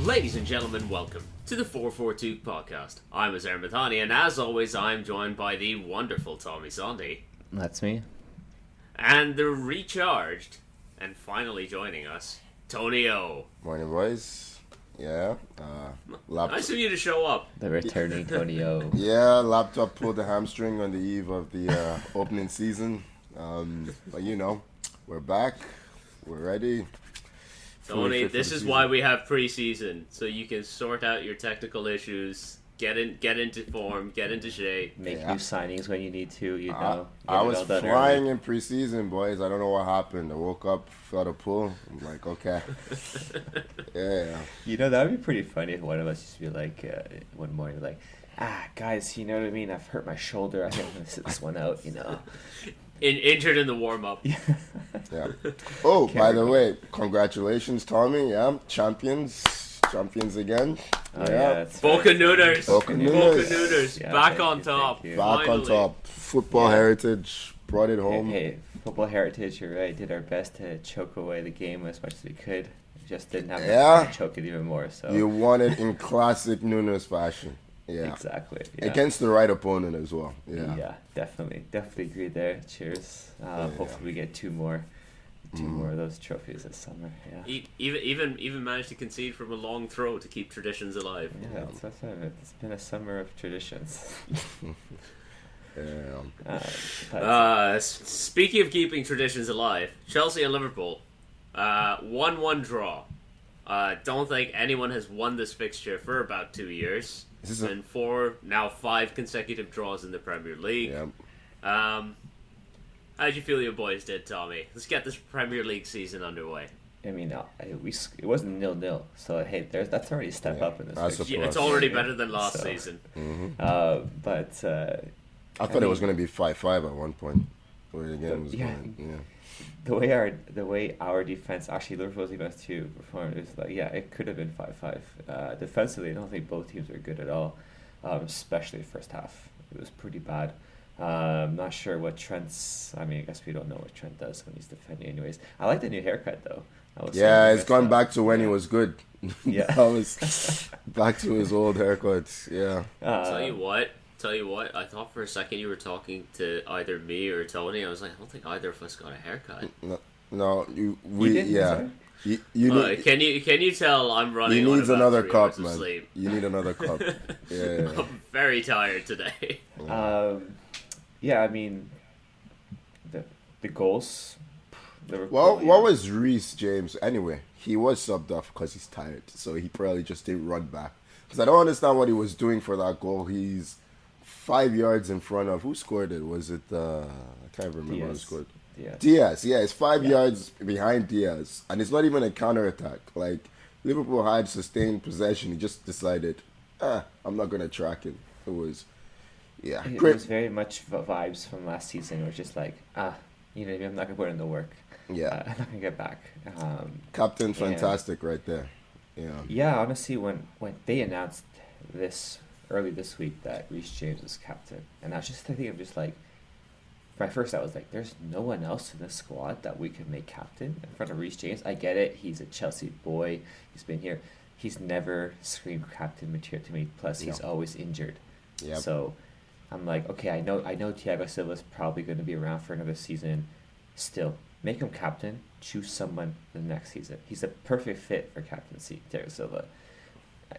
Ladies and gentlemen, welcome to the 442 podcast. I'm Azar Mathani, and as always, I'm joined by the wonderful Tommy Sondy. That's me. And the recharged, and finally joining us, Tony O. Morning, boys. Yeah. Nice of you to show up. The returning Tony O. Yeah, laptop pulled the hamstring on the eve of the opening season. But you know, we're back. We're ready. Tony, this is why we have preseason, so you can sort out your technical issues, get into form, get into shape. Make new signings when you need to, you know. I was flying in preseason, boys. I don't know what happened. I woke up, felt a pull. I'm like, okay. Yeah. You know, that would be pretty funny if one of us just be like, one morning, like, guys, you know what I mean? I've hurt my shoulder. I think I'm going to sit this one out, you know. Injured in the warm-up. Yeah. Oh, by the way, congratulations, Tommy. Yeah, champions again. Oh, yeah. Boca Nooders. Yeah, back on top. Back on top. Football heritage brought it home. Hey, football heritage, you're right. Did our best to choke away the game as much as we could. Just didn't have to choke it even more. So you won it in classic Nunes fashion. Yeah, exactly. Yeah. Against the right opponent as well. Yeah, definitely agree there. Cheers. Hopefully we get two more of those trophies this summer. Yeah. Even managed to concede from a long throw to keep traditions alive. Yeah, it's been a summer of traditions. Speaking of keeping traditions alive, Chelsea and Liverpool, 1-1 draw. Don't think anyone has won this fixture for about 2 years. And 5 consecutive draws in the Premier League. Yep. How'd you feel your boys did, Tommy? Let's get this Premier League season underway. I mean, it wasn't 0-0, so hey, that's already a step up in this fixture. Yeah, it's already better than last season. Mm-hmm. But I thought it was going to be 5-5 at one point. Where the game was going. Yeah. The way our defense, actually Liverpool's defense too, performed, it was like, it could have been 5-5. Defensively, I don't think both teams were good at all, especially the first half. It was pretty bad. I'm not sure what Trent's. I mean, I guess we don't know what Trent does when he's defending. Anyways, I like the new haircut though. It's gone back to when he was good. Yeah, that was back to his old haircut. Yeah. Tell you what. I thought for a second you were talking to either me or Tony. I was like, I don't think either of us got a haircut. No, You didn't, can you tell I'm running? He needs another cup, man. Sleep. You need another cup. Yeah. I'm very tired today. I mean, the goals. What was Reece James anyway? He was subbed off because he's tired, so he probably just didn't run back. Because I don't understand what he was doing for that goal. He's 5 yards in front of who scored it? Was it I can't remember who scored. Diaz. Yeah, it's 5 yards behind Diaz, and it's not even a counterattack. Like Liverpool had sustained possession. He just decided, I'm not gonna track it. It was. Yeah, it was very much vibes from last season. It was just like, I'm not gonna put in the work. Yeah, I'm not gonna get back. Captain, fantastic right there. Yeah. Yeah, honestly, when they announced this early this week that Reece James was captain, and I was just thinking, at first I was like, there's no one else in this squad that we could make captain in front of Reece James. I get it. He's a Chelsea boy. He's been here. He's never screamed captain material to me. Plus, he's always injured. Yep. So I'm like, okay, I know Thiago Silva's probably going to be around for another season. Still, make him captain. Choose someone the next season. He's a perfect fit for captaincy, Thiago Silva.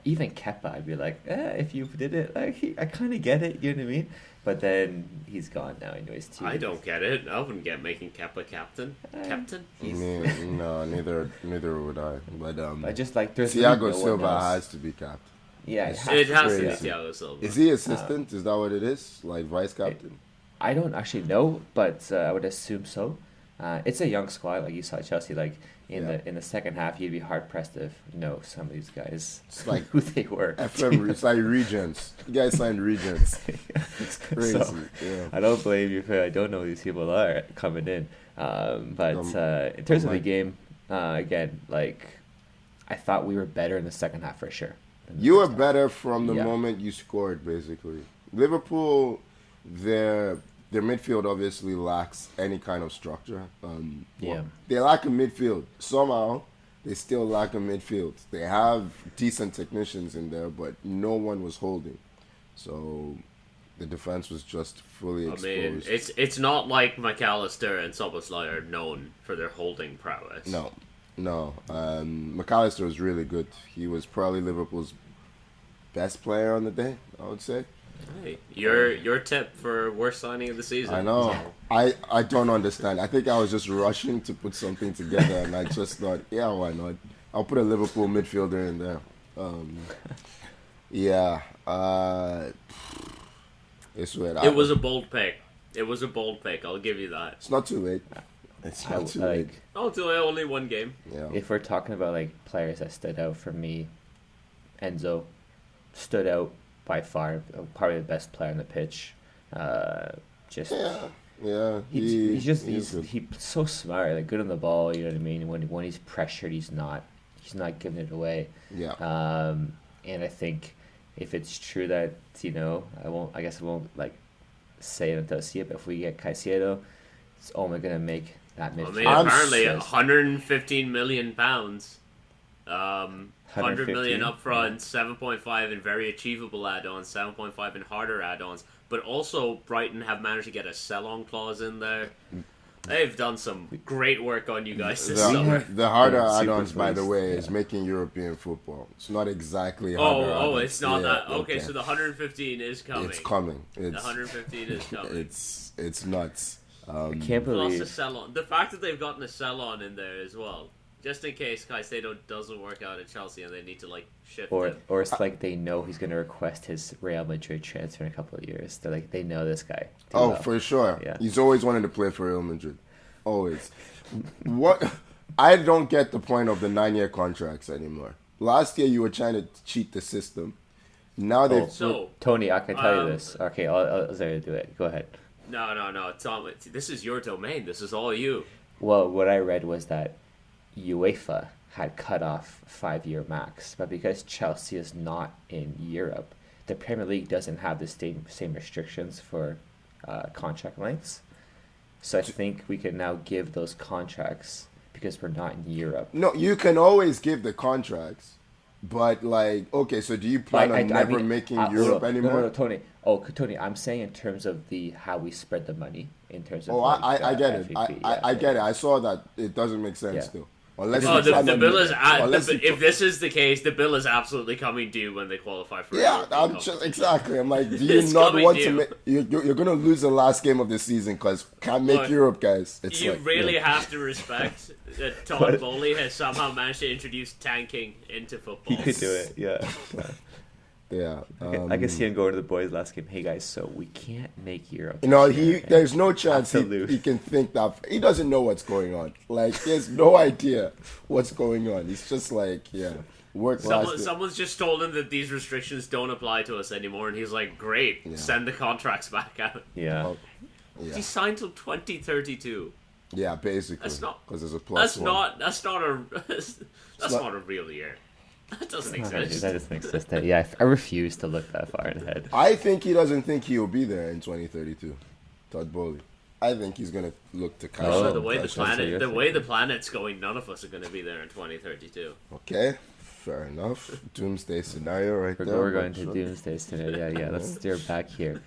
Even Kepa, I'd be like, if you did it, I kind of get it, you know what I mean? But then he's gone now, anyways. Too. I don't get it. I wouldn't get making Kepa captain. Captain? No, neither would I. But I just like there's Thiago Silva has to be captain. Yeah, it has to be Thiago Silva. Is he assistant? Is that what it is? Like vice captain? I don't actually know, but I would assume so. It's a young squad, like you saw Chelsea. Like in the second half, you'd be hard pressed to know some of these guys. It's like who they were. It's like regents. You guys signed regents. It's crazy. So, I don't blame you for I don't know who these people are coming in. But in terms of the game, again, like I thought we were better in the second half for sure. You were better from the moment you scored, basically. Liverpool, their midfield obviously lacks any kind of structure. They lack a midfield. Somehow, They still lack a midfield. They have decent technicians in there, but no one was holding. So the defense was just fully exposed. I mean, it's not like McAllister and Szoboszlai are known for their holding prowess. No. McAllister was really good. He was probably Liverpool's best player on the day, I would say. Hey, your tip for worst signing of the season. I know. I don't understand. I think I was just rushing to put something together, and I just thought, yeah, why not? I'll put a Liverpool midfielder in there. Yeah. It's weird. It was a bold pick. I'll give you that. It's not too late. It's not too late. Only one game. Yeah. If we're talking about like players that stood out for me, Enzo stood out by far, probably the best player on the pitch. He's so smart, like good on the ball. You know what I mean? When he's pressured, he's not giving it away. Yeah. And I think if it's true that I won't like say it until I see it. But if we get Caicedo, it's only gonna make that midfield. I mean, apparently, 115 million pounds. 100 million up front, 7.5 in very achievable add-ons, 7.5 in harder add-ons. But also, Brighton have managed to get a sell-on clause in there. They've done some great work on you guys this summer. The harder add-ons, by the way, is making European football. It's not exactly harder add-ons. It's not that. Okay, so the 115 is coming. It's coming. The 115 is coming. It's nuts. I can't believe Plus a sell-on. The fact that they've gotten a sell-on in there as well. Just in case Caicedo doesn't work out at Chelsea and they need to shift him. Or it's like they know he's going to request his Real Madrid transfer in a couple of years. They're like, they know this guy. Oh, for sure. Yeah. He's always wanted to play for Real Madrid. Always. What? I don't get the point of the 9-year contracts anymore. Last year you were trying to cheat the system. Now Tony, I can tell you this. Okay, I'll do it. Go ahead. No, Tom. This is your domain. This is all you. Well, what I read was that UEFA had cut off 5-year max, but because Chelsea is not in Europe, the Premier League doesn't have the same restrictions for contract lengths. So I think we can now give those contracts because we're not in Europe. No, you can always give the contracts, but okay, so do you plan on never making Europe anymore? No, Tony. Tony, I'm saying in terms of how we spread the money, in terms of. I get it. I get it. I saw that it doesn't make sense still. The bill is if this is the case, the bill is absolutely coming due when they qualify for. Yeah, exactly. I'm like, do you not want to make? You're going to lose the last game of the season because can't make Europe, guys. It's you really have to respect that Todd Bowley has somehow managed to introduce tanking into football. He could do it. Yeah. Yeah, I can see him going to the boys last game. Hey guys, so we can't make Europe. There's no chance he can think that. He doesn't know what's going on. He has no idea what's going on. He's just work. Someone's just told him that these restrictions don't apply to us anymore, and he's like, "Great, send the contracts back out." Yeah. He signed till 2032. Yeah, basically. That's not because there's a plus. That's not a real year. That doesn't exist. That doesn't exist. Yeah, I refuse to look that far ahead. I think he doesn't think he'll be there in 2032. Todd Bowley. I think he's gonna look to cash out. The way the planet's going, none of us are gonna be there in 2032. Okay, fair enough. Doomsday scenario right there. We're going to doomsday scenario. Yeah. Let's steer back here.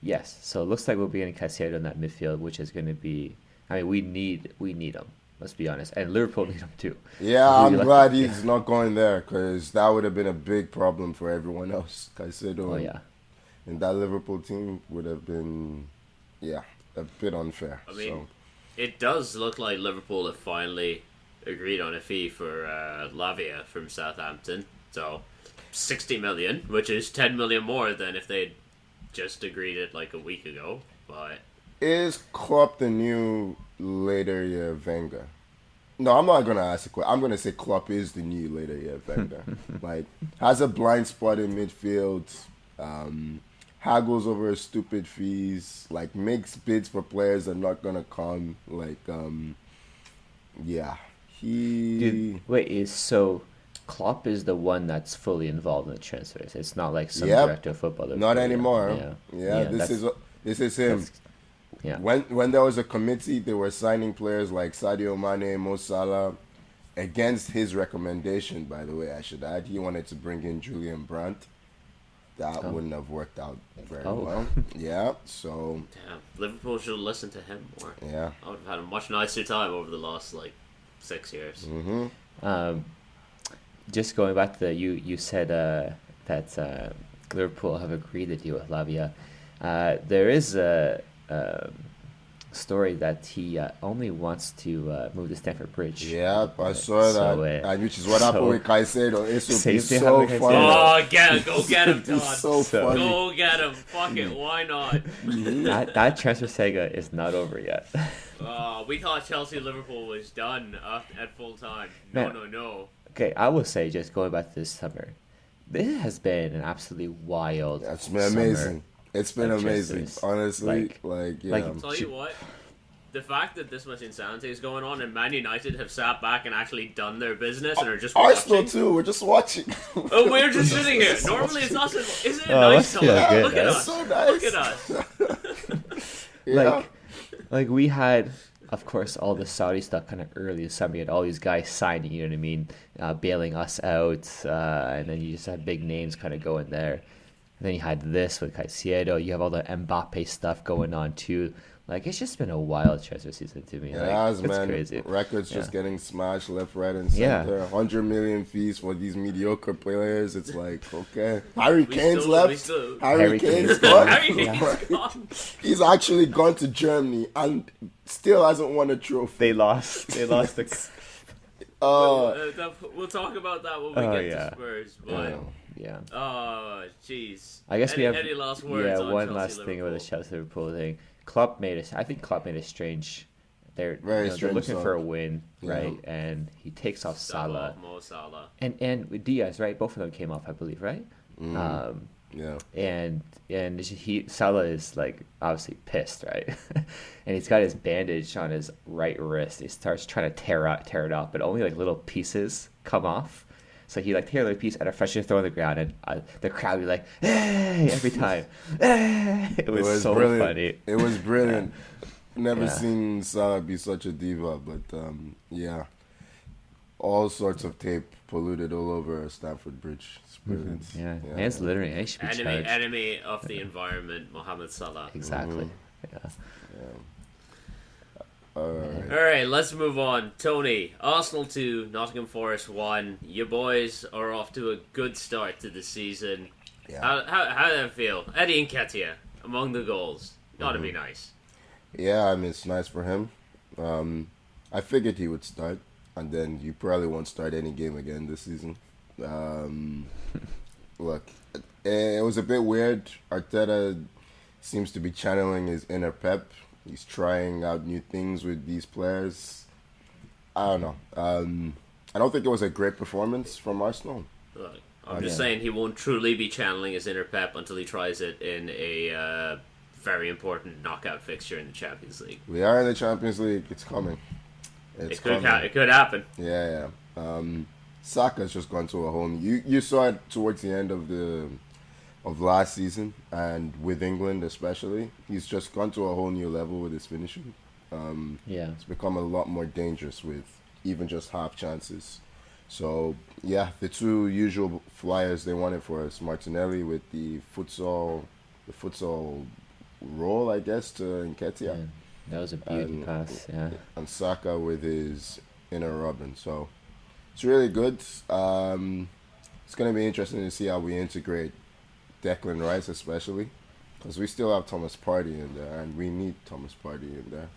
Yes. So it looks like we'll be getting Caicedo in that midfield, which is going to be. I mean, we need him. Let's be honest. And Liverpool need him too. Yeah, I'm glad he's not going there because that would have been a big problem for everyone else. Caicedo and that Liverpool team would have been, a bit unfair. I mean, it does look like Liverpool have finally agreed on a fee for Lavia from Southampton. So 60 million, which is 10 million more than if they'd just agreed it a week ago. But is Klopp the new later year Wenger? No, I'm not going to ask a question. I'm going to say Klopp is the new later year Wenger. Has a blind spot in midfield, haggles over stupid fees, makes bids for players that are not going to come. Klopp is the one that's fully involved in the transfers. It's not like some director of football. Not anymore. Yeah, this is him. Yeah. When there was a committee, they were signing players like Sadio Mane, Mo Salah, against his recommendation. By the way, I should add, he wanted to bring in Julian Brandt. That wouldn't have worked out very well. Yeah, so... Damn, Liverpool should have listened to him more. Yeah. I would have had a much nicer time over the last, 6 years. Mm-hmm. Just going back to you said that Liverpool have agreed to deal with Lavia. There is a story that he only wants to move to Stamford Bridge. Yeah, I saw that, and which is what happened with Caicedo. It would be so funny. Oh, go get him, Todd. So funny. Go get him. Fuck it, why not? that transfer saga is not over yet. We thought Chelsea-Liverpool was done at full time. No. Okay, I will say, just going back to this summer, this has been an absolutely wild. It's been amazing. It's been amazing, honestly. Tell you what, the fact that this much insanity is going on and Man United have sat back and actually done their business and are just Arsenal watching. too. We're just watching. Oh, we're just sitting here. Normally it's us. Isn't it nice to look at us? So nice. Look at us. Yeah. Like we had, of course, all the Saudi stuff kind of early this summer. You had all these guys signing, you know what I mean, bailing us out, and then you just had big names kind of going there. And then you had this with Caicedo. You have all the Mbappe stuff going on too. Like, it's just been a wild transfer season to me. It's man. Crazy. Records just getting smashed left, right, and center. 100 million fees for these mediocre players. It's like, okay. Harry Kane's left. Harry Kane's gone. He's actually gone to Germany and still hasn't won a trophy. They lost the... We'll talk about that when we get to Spurs. But yeah. Oh, jeez. I guess we have any last words on one Chelsea, last thing about the Chelsea-Liverpool thing. I think Klopp made a strange... They're looking for a win, right? And he takes off Salah. Mo Salah. And with Diaz, right? Both of them came off, I believe, right? Yeah. And Salah is like obviously pissed, right? And he's got his bandage on his right wrist. He starts trying to tear it off, but only like little pieces come off. So he like tear a piece and a freshman throw on the ground, and the crowd would be like, "Hey!" every time. It was so brilliant. funny. It was brilliant. Never seen Salah be such a diva, but all sorts of tape polluted all over Stamford Bridge. It's brilliant. Yeah, man's littering. He should be charged. Enemy of the environment, Mohamed Salah. Exactly. Yeah. All right, let's move on. Tony, Arsenal 2, Nottingham Forest 1. You boys are off to a good start to the season. Yeah. How did that feel? Eddie Nketiah among the goals. Gotta be nice. Yeah, I mean, it's nice for him. I figured he would start, and then you probably won't start any game again this season. Look, it was a bit weird. Arteta seems to be channeling his inner Pep. He's trying out new things with these players. I don't know. I don't think it was a great performance from Arsenal. Look, I'm just saying he won't truly be channeling his inner Pep until he tries it in a very important knockout fixture in the Champions League. We are in the Champions League. It's coming. It could happen. Yeah. Saka's just gone to a whole new... You saw it towards the end of last season, and with England especially. He's just gone to a whole new level with his finishing. It's become a lot more dangerous with even just half chances. So, the two usual flyers they wanted for us, Martinelli with the futsal role, I guess, to Nketiah. Yeah, that was a beauty pass, And Saka with his inner Robin. So, it's really good. It's going to be interesting to see how we integrate Declan Rice especially, because we still have Thomas Partey in there, and we need Thomas Partey in there.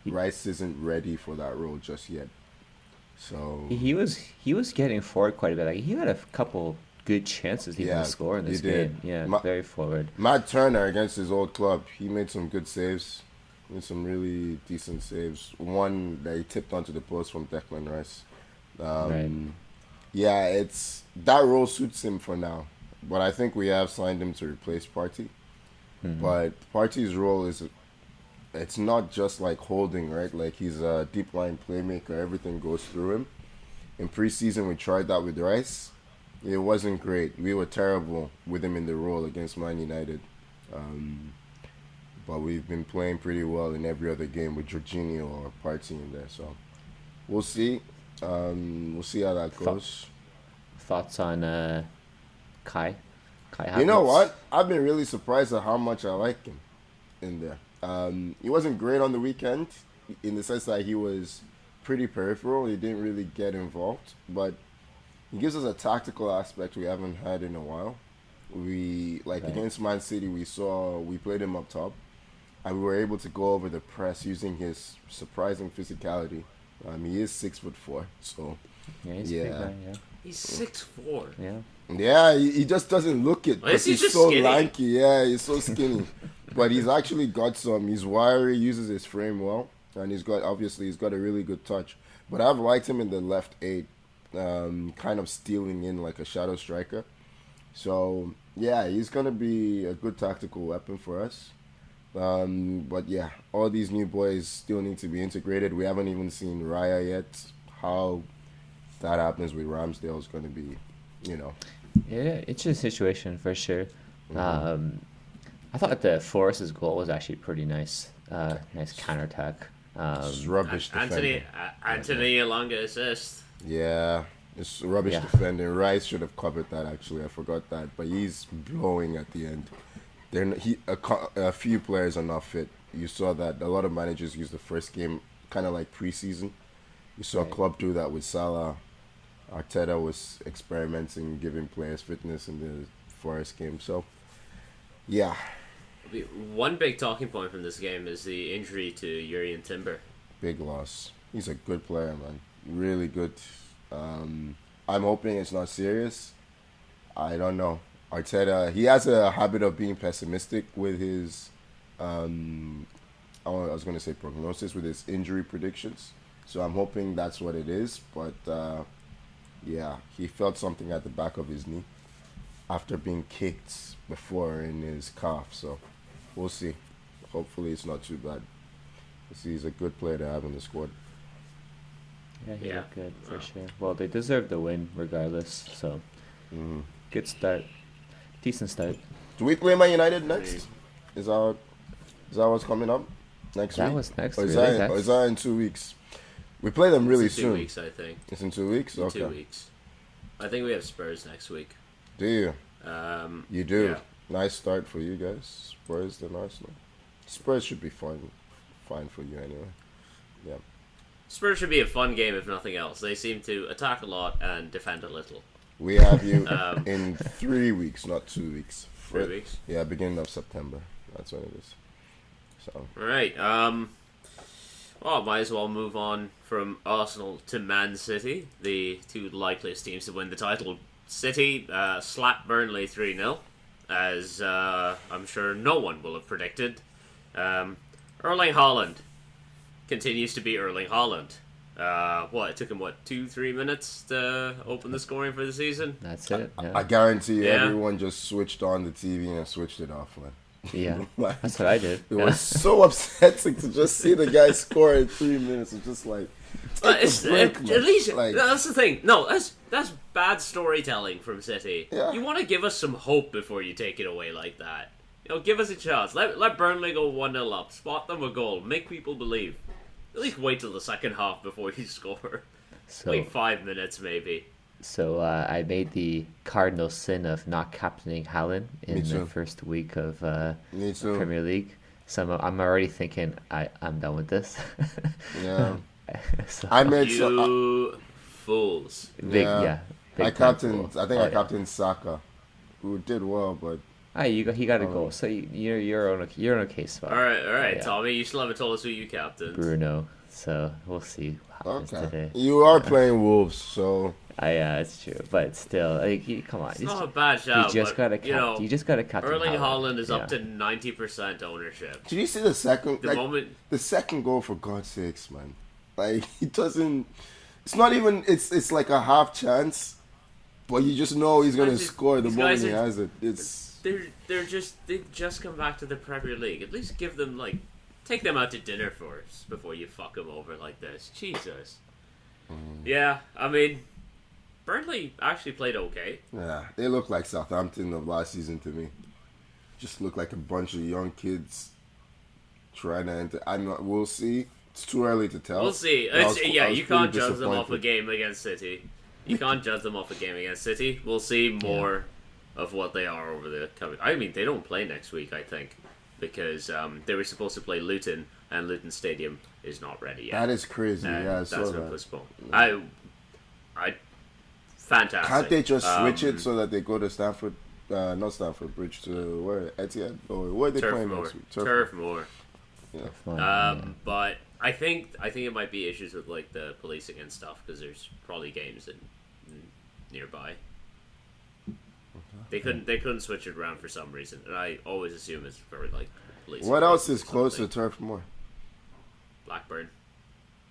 Rice isn't ready for that role just yet. So he was getting forward quite a bit. Like, he had a couple good chances even to score in this game. Yeah, very forward. Matt Turner against his old club, he made some good saves. Made some really decent saves. One that he tipped onto the post from Declan Rice. Yeah, it's that role suits him for now. But I think we have signed him to replace Partey. But Partey's role it's not just like holding, right? Like, he's a deep line playmaker. Everything goes through him. In preseason, we tried that with Rice. It wasn't great. We were terrible with him in the role against Man United. but we've been playing pretty well in every other game with Jorginho or Partey in there. So we'll see. We'll see how that goes. Thoughts on Kai? Kai Havertz? You know what? I've been really surprised at how much I like him in there. He wasn't great on the weekend in the sense that he was pretty peripheral. He didn't really get involved, but he gives us a tactical aspect we haven't had in a while. Against Man City, we played him up top, and we were able to go over the press using his surprising physicality. He is 6'4", so yeah, he's a big guy, yeah. He's 6'4". Yeah. Yeah, he just doesn't look it. Well, He's so skinny. Lanky. Yeah, he's so skinny. But he's actually got some. He's wiry, uses his frame well, and he's got a really good touch. But I've liked him in the left 8, kind of stealing in like a shadow striker. So yeah, he's gonna be a good tactical weapon for us. But yeah, all these new boys still need to be integrated. We haven't even seen Raya yet. How that happens with Ramsdale is going to be, Yeah, it's a situation for sure. Mm-hmm. I thought the Forest's goal was actually pretty nice. Nice counterattack. It's rubbish defending. Anthony Elanga assist. Yeah, it's rubbish defending. Rice should have covered that, actually. I forgot that. But he's blowing at the end. A few players are not fit. You saw that a lot of managers use the first game kind of like preseason. You saw Klopp do that with Salah. Arteta was experimenting, giving players fitness in the Forest game. So, yeah. One big talking point from this game is the injury to Jurrien Timber. Big loss. He's a good player, man. Really good. I'm hoping it's not serious. I don't know. Arteta, he has a habit of being pessimistic with his, I was going to say prognosis, with his injury predictions. So I'm hoping that's what it is. But, yeah, he felt something at the back of his knee after being kicked before in his calf. So we'll see. Hopefully it's not too bad. He's a good player to have in the squad. Yeah, he looked good for sure. Well, they deserve the win regardless. So good start. Decent start. Do we play Man United next? Is that what's coming up next week? That was next week. Or is that in 2 weeks? We play them really soon. 2 weeks, I think. It's in 2 weeks? Okay. 2 weeks. I think we have Spurs next week. Do you? You do. Yeah. Nice start for you guys. Spurs then Arsenal. Spurs should be fine for you anyway. Yeah. Spurs should be a fun game if nothing else. They seem to attack a lot and defend a little. We have you in 3 weeks, not 2 weeks. 3 weeks? Yeah, beginning of September. That's when it is. So. All right. Well, might as well move on from Arsenal to Man City, the two likeliest teams to win the title. City slapped Burnley 3-0, as I'm sure no one will have predicted. Erling Haaland continues to be Erling Haaland. It took him 2-3 minutes to open the scoring for the season? That's it. Yeah. I guarantee you everyone just switched on the TV and switched it off, man. Yeah, that's what I did. It was so upsetting to just see the guy score in 3 minutes. It's just like, at least that's the thing. No, that's bad storytelling from City. Yeah. You want to give us some hope before you take it away like that. Give us a chance. Let Burnley go 1-0 up. Spot them a goal. Make people believe. At least wait till the second half before you score. So, wait 5 minutes maybe. So I made the cardinal sin of not captaining Haaland in the first week of Premier League. So I'm already thinking I'm done with this. Yeah. So, I made fools. I captained Saka, who did well, but he got a goal. So you're on a case spot. All right, Tommy. You still haven't told us who you captained. Bruno. So we'll see what happens today. You are playing Wolves, so. Yeah, it's true, but still, come on. It's not a bad shout. You just got to captain. Erling Haaland is up to 90% ownership. Did you see the second? The second goal, for God's sakes, man! Like he doesn't. It's not even. It's like a half chance, but you just know he's gonna score the moment he has it. They've just come back to the Premier League. At least give them take them out to dinner first before you fuck them over like this. Jesus. Yeah, I mean. Burnley actually played okay. Yeah, they look like Southampton of last season to me. Just look like a bunch of young kids trying to enter. We'll see. It's too early to tell. We'll see. You can't judge them off a game against City. You can't judge them off a game against City. We'll see more of what they are over the coming. I mean, they don't play next week, I think, because they were supposed to play Luton, and Luton Stadium is not ready yet. That is crazy. Yeah, I saw that's been that. postponed. Fantastic. Can't they just switch it so that they go to Stamford? Not Stamford Bridge, to where? Etihad? Or where are they playing next week? Turf Moor. Yeah. But I think it might be issues with like the policing and stuff, because there's probably games in nearby. They couldn't switch it around for some reason, and I always assume it's for like police. What else is close to Turf Moor? Blackburn,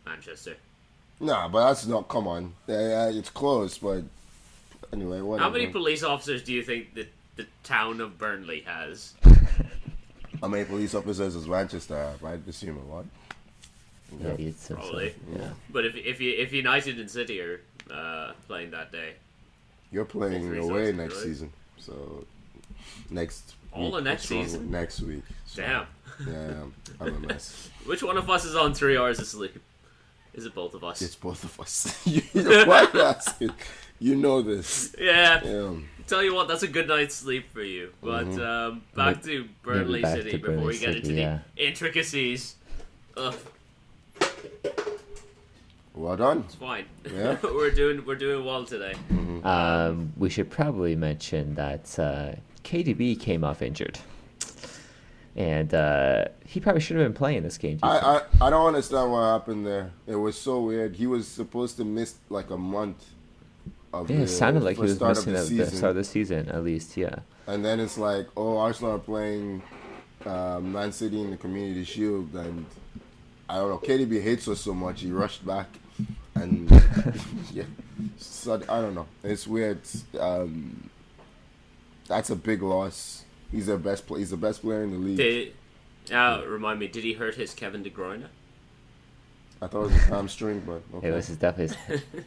Manchester. Nah, but that's not. Come on, it's close, but anyway. Whatever. How many police officers do you think that the town of Burnley has? How many police officers does Manchester have? I'd assume a lot. Yeah, you'd say Probably. so. Yeah. But if United and City are playing that day, you're playing away next season, so next season next week. So, damn. Yeah, I'm a mess. Which one of us is on 3 hours of sleep? Is it both of us? It's both of us. Why are you asking? You know this. Yeah. Tell you what, that's a good night's sleep for you. But back to Burnley City before we get into the intricacies. Ugh. Well done. It's fine. Yeah. we're doing well today. We should probably mention that KDB came off injured, and he probably should have been playing this game. I don't understand what happened there. It was so weird. He was supposed to miss like a month. It sounded like he was missing the start of the season, at least, yeah. And then it's like, Arsenal are playing Man City in the Community Shield, and I don't know, KDB hates us so much, he rushed back, and yeah, so I don't know, it's weird. That's a big loss. He's the best player in the league. Remind me, did he hurt his Kevin De Bruyne? I thought it was his hamstring, but okay. It was definitely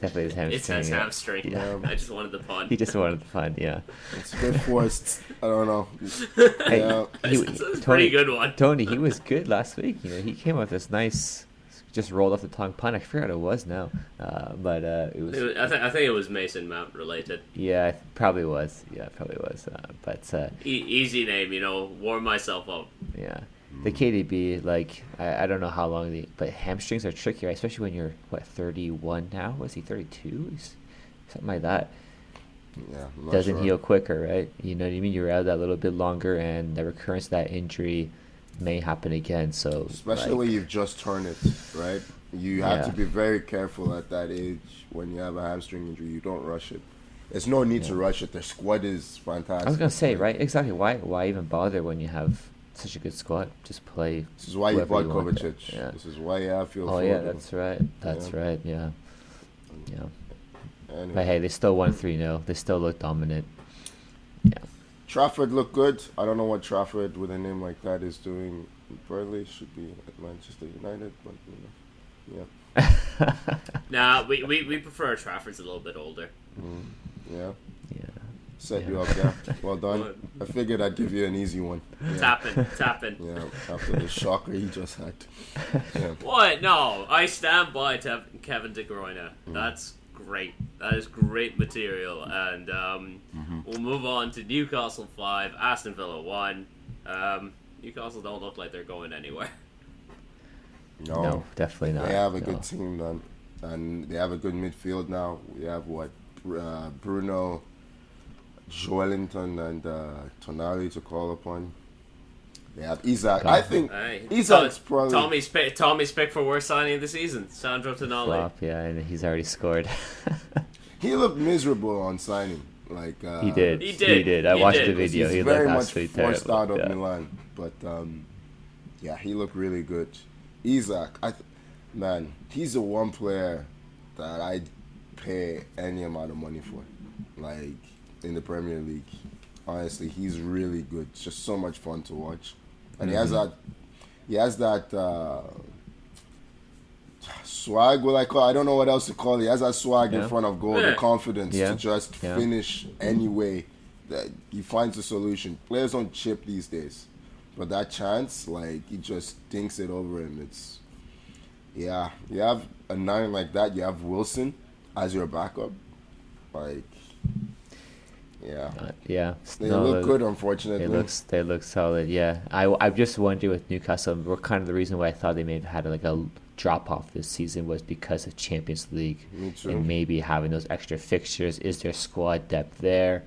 his hamstring. It's his hamstring. Yeah. I just wanted the pun. He just wanted the fun, yeah. It's a bit forced. I don't know. Hey, it's a pretty good one. Tony, he was good last week. He came with this nice, just rolled off the tongue pun. I forgot what it was now, but it was. I think it was Mason Mount related. Yeah, it probably was. Yeah, it probably was. But easy name, warm myself up. Yeah. The KDB, like, I don't know how long but hamstrings are tricky, right? Especially when you're, 31 now? Was he 32? Something like that. Yeah. Doesn't heal quicker, right? You know what I mean? You're out that little bit longer, and the recurrence of that injury may happen again. So, especially when you've just turned it, right? You have to be very careful at that age when you have a hamstring injury. You don't rush it. There's no need to rush it. Their squad is fantastic. I was going to say, right? Exactly. Why even bother when you have such a good squad? Just play. This is why you bought Kovacic. Yeah. This is why I feel. Oh yeah, that's right. That's right. Yeah. Anyway. But hey, they still won 3-0. They still look dominant. Yeah. Trafford looked good. I don't know what Trafford with a name like that is doing. Burnley should be at Manchester United, but yeah. Nah, we prefer Trafford's a little bit older. Yeah. Yeah. Set you up there. Well done. I figured I'd give you an easy one. Yeah. Tapping. Yeah, after the shocker he just had. Yeah. What? No, I stand by Kevin De Bruyne. That's great. That is great material. And we'll move on to Newcastle 5, Aston Villa 1. Newcastle don't look like they're going anywhere. No, definitely not. They have a good team, then. And they have a good midfield now. We have, Bruno, Joelinton, and Tonali to call upon. They have Isak. I think Isak's probably... Tommy's pick for worst signing of the season, Sandro Tonali. Flop, yeah, and he's already scored. He looked miserable on signing. He did. I watched the video. He's he very looked much absolutely forced terrible. out of Milan. But, he looked really good. Isak, man, he's the one player that I'd pay any amount of money for. In the Premier League. Honestly, he's really good. It's just so much fun to watch. And he has that swag, I don't know what else to call it. He has that swag in front of goal, the confidence to just finish any way that he finds a solution. Players don't chip these days. but that chance, like, he just thinks it over, and it's yeah. You have a 9 like that. You have Wilson as your backup, like. Yeah, They look good, unfortunately. They look solid. Yeah, I'm just wondering with Newcastle. Kind of the reason why I thought they may have had like a drop off this season was because of Champions League and maybe having those extra fixtures. Is there squad depth there?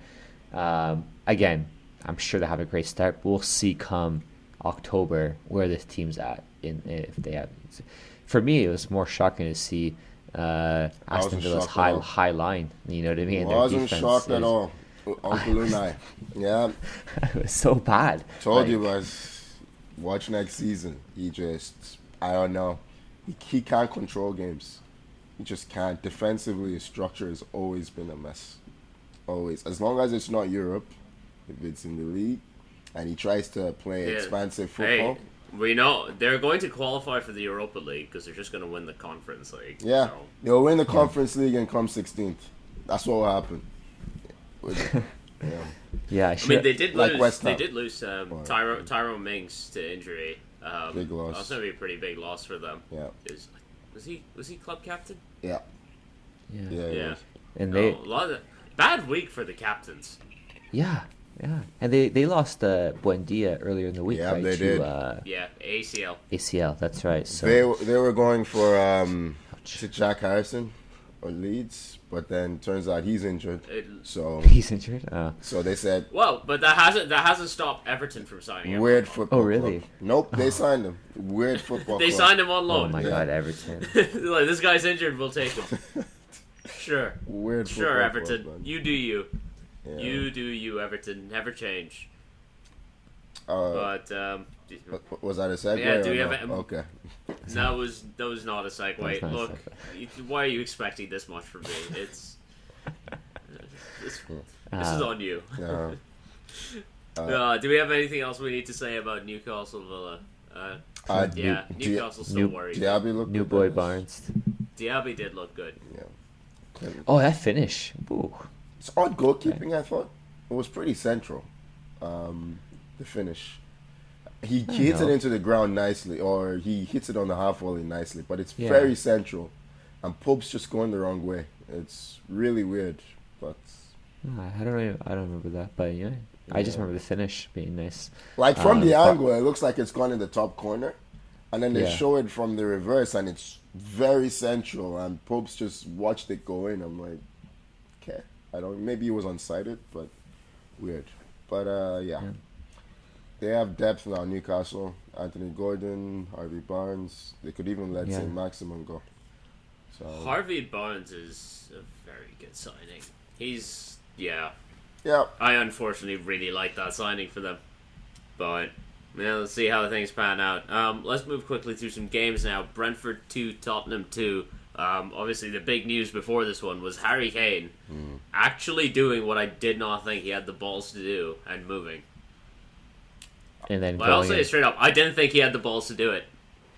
Again, I'm sure they have a great start. We'll see come October where this team's at. If they have, for me, it was more shocking to see Aston Villa's high line. You know what I mean? I wasn't shocked at all. Uncle Unai. Yeah. It was so bad. Told you guys, watch next season. He just, I don't know. He can't control games. He just can't. Defensively, his structure has always been a mess. Always. As long as it's not Europe, if it's in the league, and he tries to play expansive football. Hey, we know they're going to qualify for the Europa League because they're just going to win the Conference League. Yeah. So. They'll win the Conference League and come 16th. That's what will happen. Yeah, I mean, they did lose. They did lose Tyrone Mings to injury. Big loss. That's going to be a pretty big loss for them. Yeah. Was he club captain? Yeah. And a lot of bad week for the captains. Yeah. And they lost Buendia earlier in the week, right? They did. ACL. ACL, that's right. So they were going for to Jack Harrison or Leeds, but then turns out he's injured. He's injured. So they said. Well, but that hasn't stopped Everton from signing him. Weird football. Oh, really? Club. Nope, they signed him. Weird football. They signed him on loan. Oh my God, Everton. Like, this guy's injured, we'll take him. Sure. Weird. Sure, Everton. Club, you do you. Yeah. You do you, Everton. Never change. Was that a segue? Yeah. Do we have? Okay. That was not a segue. Look, why are you expecting this much from me? This is on you. Do we have anything else we need to say about Newcastle Villa? Newcastle's still worried. Diaby looked New boy Barnes. Diaby did look good. Yeah. Oh, that finish. Ooh. It's odd goalkeeping, I thought. It was pretty central. The finish. He hits it into the ground nicely, or he hits it on the half volley nicely, but it's very central. And Pope's just going the wrong way. It's really weird, but I don't remember that, but I just remember the finish being nice. Like from the angle, it looks like it's gone in the top corner, and then they show it from the reverse, and it's very central. And Pope's just watched it go in. I'm like, okay, maybe he was unsighted, but weird. But they have depth now. Newcastle, Anthony Gordon, Harvey Barnes. They could even let St. Maximin go. So Harvey Barnes is a very good signing. He's Yeah. I unfortunately really like that signing for them, but let's see how things pan out. Let's move quickly through some games now. Brentford 2, Tottenham 2. Obviously, the big news before this one was Harry Kane actually doing what I did not think he had the balls to do and moving. And then I'll say it straight up. I didn't think he had the balls to do it.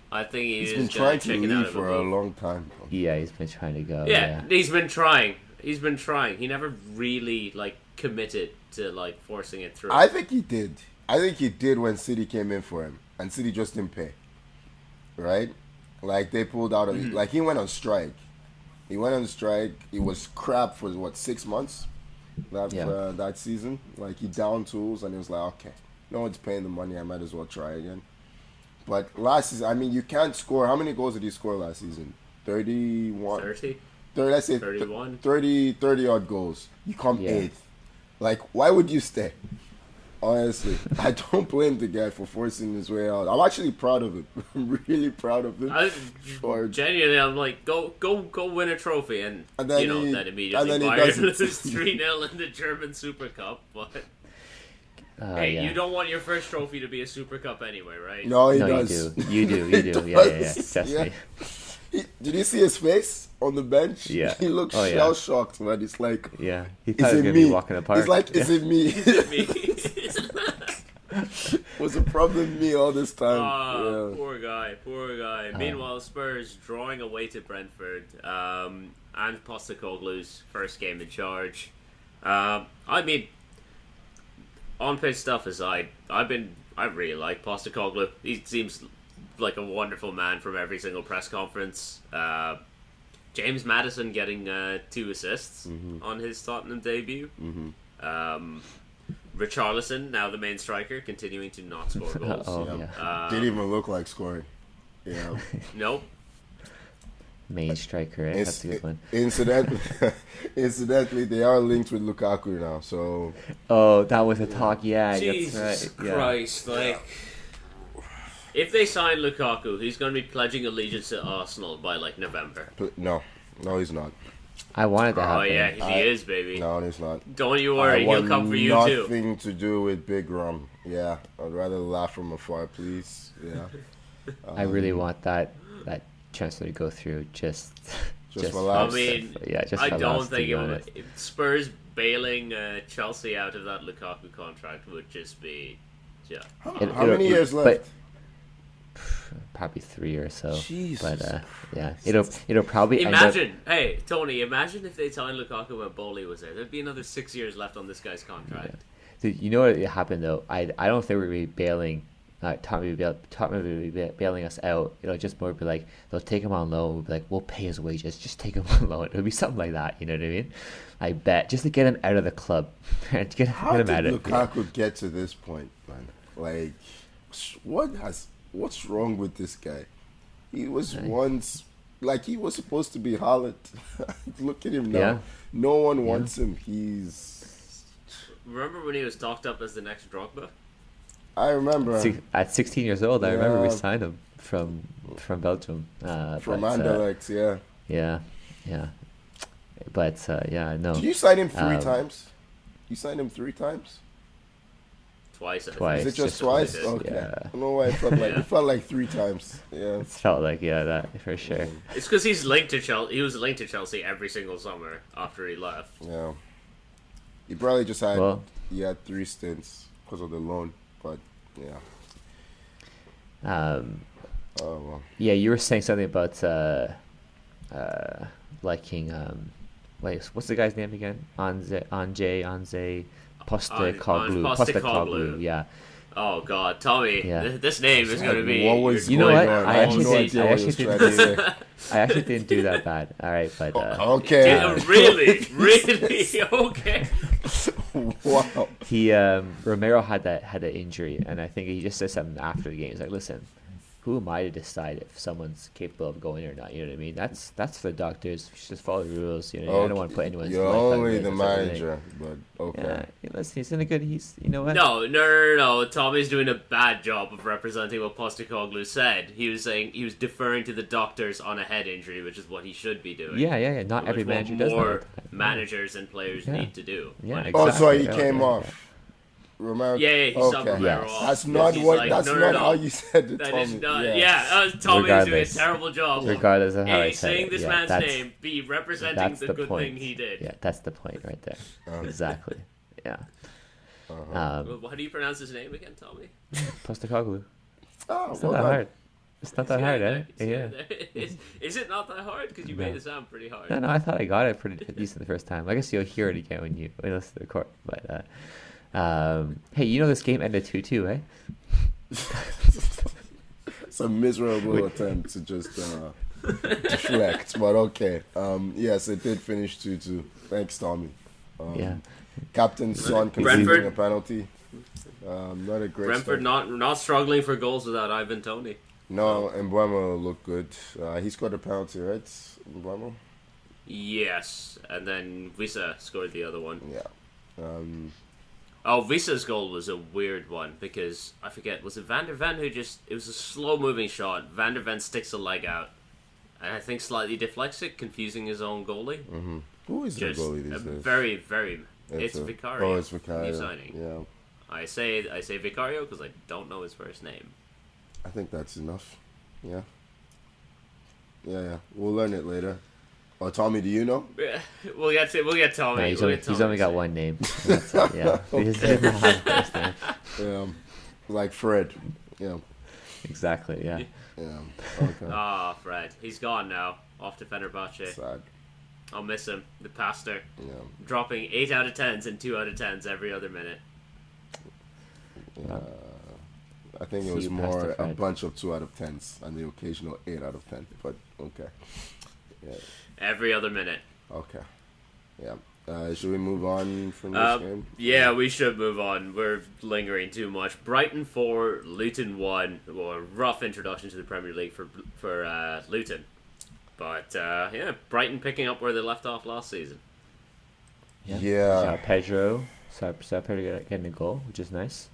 I think he's been trying to leave for a long time. Yeah, he's been trying to go. Yeah, he's been trying. He never really committed to forcing it through. I think he did. I think he did when City came in for him, and City just didn't pay. Right? Like they pulled out of he went on strike. He went on strike. It was crap for 6 months. That season, he downed tools, and he was like, okay, no one's paying the money. I might as well try again. But last season, I mean, you can't score. How many goals did he score last season? 31. 30? Let's say 31. 30 odd goals. You come 8th. Why would you stay? Honestly, I don't blame the guy for forcing his way out. I'm actually proud of him. I'm really proud of him. Genuinely, I'm like, go win a trophy, and then immediately Bayern loses 3-0 in the German Super Cup. But you don't want your first trophy to be a Super Cup anyway, right? No, he does. You do. Yeah. Trust me. Did you see his face on the bench? Yeah. He looked shell shocked, man. It's like, he thought he was going to be walking apart. He's like, is it me? Is it me? Was a problem me all this time. Poor guy. Meanwhile, Spurs drawing away to Brentford, and Postecoglou's first game in charge. I mean, on-pitch stuff aside, I've been I really like Postecoglou. He seems like a wonderful man from every single press conference. James Maddison getting 2 assists on his Tottenham debut. Richarlison, now the main striker, continuing to not score goals. Didn't even look like scoring. Yeah. Nope. Main striker, eh? That's a good one. Incidentally, they are linked with Lukaku now. So. Oh, that was a talk. Yeah, Jesus that's right. Christ! Like, if they sign Lukaku, he's going to be pledging allegiance to Arsenal by like November. No, he's not. I wanted to happen. Oh yeah, he is, baby. No, he's not. Don't you worry, he'll come for you too. Nothing to do with Big Rum. Yeah, I'd rather laugh from afar, please. Yeah. I really want that transfer to go through. Just for laughs. I mean, just I for don't laughs, think to be honest. Spurs bailing Chelsea out of that Lukaku contract would just be, yeah. How many years left? Probably 3 or so. Jesus. But yeah, it'll probably imagine. Hey, Tony, imagine if they signed Lukaku when Bowley was there. There'd be another 6 years left on this guy's contract. Yeah. Dude, you know what happened though? I don't think we're gonna be bailing. Tottenham would be bailing us out. It'll just more be like they'll take him on loan. We'll be like, we'll pay his wages. Just take him on loan. It'll be something like that. You know what I mean? I bet just to get him out of the club. How did Lukaku get to this point, man? Like, what's wrong with this guy? He was once like he was supposed to be Haaland. Look at him now. Yeah. No one wants him. He's. Remember when he was talked up as the next Drogba? I remember at 16 years old. I remember we signed him from Belgium. From Anderlecht, yeah. But no. Did you sign him 3 times? You signed him 3 times? Twice. Is it just twice? Okay. Yeah. I don't know why it felt like it felt like 3 times. Yeah. It felt like that for sure. It's because he's linked to Chelsea. He was linked to Chelsea every single summer after he left. Yeah. He probably just had 3 stints because of the loan. But yeah. Well. Yeah, you were saying something about liking what's the guy's name again? Anze Postecoglou. Yeah. Oh God, Tommy, this name is going to be. What was you know what? on? I actually didn't do that bad. All right, but okay. Really, okay. Wow. He Romero had that injury, and I think he just said something after the game. He's like, "Listen, who am I to decide if someo's capable of going or not? You know what I mean? That's for the doctors. You should just follow the rules. You know, I don't want to put anyone's You're life only the manager, but okay. Yeah, listen, he's in a good. You know what? No. Tommy's doing a bad job of representing what Postecoglou said. He was saying he was deferring to the doctors on a head injury, which is what he should be doing. Yeah. Not every manager does that. More managers and players need to do. Yeah, exactly. So he came off. Romero. Yeah, he subbed Romero off. That's not how you said it, That Tommy. is not. Tommy's doing a terrible job. Regardless of how I said saying it. this man's name, B, representing the good point. thing he did. Yeah, that's the point right there. Exactly. Yeah. How do you pronounce his name again, Tommy? Postecoglou. Oh, it's not that hard. It's not that hard, eh? Yeah. Is it not that hard? Because you made it sound pretty hard. No, I thought I got it pretty decent the first time. I guess you'll hear it again when you listen to the record. But hey, you know this game ended 2-2, eh? It's a miserable attempt to just deflect, but okay. Yes, it did finish 2-2. Thanks, Tommy. Captain Son conceding a penalty. Not a great Brentford start. not struggling for goals without Ivan Toney. No, Mbeumo looked good. He scored a penalty, right? Mbeumo? Yes, and then Visa scored the other one. Yeah. Visa's goal was a weird one because I forget, was it Van der Ven who it was a slow moving shot. Van der Ven sticks a leg out and I think slightly deflects it, confusing his own goalie. Mm-hmm. Who is the goalie these days? Very, very. It's Vicario. Oh, it's Vicario. New signing. Yeah. I say Vicario because I don't know his first name. I think that's enough. Yeah. We'll learn it later. Oh, Tommy, do you know? We'll get Tommy. No, he's only got one name. That's it, yeah. He doesn't have a first name. Like Fred. Yeah. Exactly. Yeah. Yeah. Okay. Fred. He's gone now. Off to Fenerbahce. Sad. I'll miss him. The pastor. Yeah. Dropping 8 out of 10s and 2 out of 10s every other minute. I think it was See you past the more a Fred. bunch of 2 out of 10s and the occasional 8 out of 10. But okay. Yeah. Every other minute. Okay. Yeah. Should we move on from this game? Yeah, we should move on. We're lingering too much. Brighton 4, Luton 1. Well, a rough introduction to the Premier League for Luton. But, yeah, Brighton picking up where they left off last season. Yeah. Pedro getting a goal, which is nice.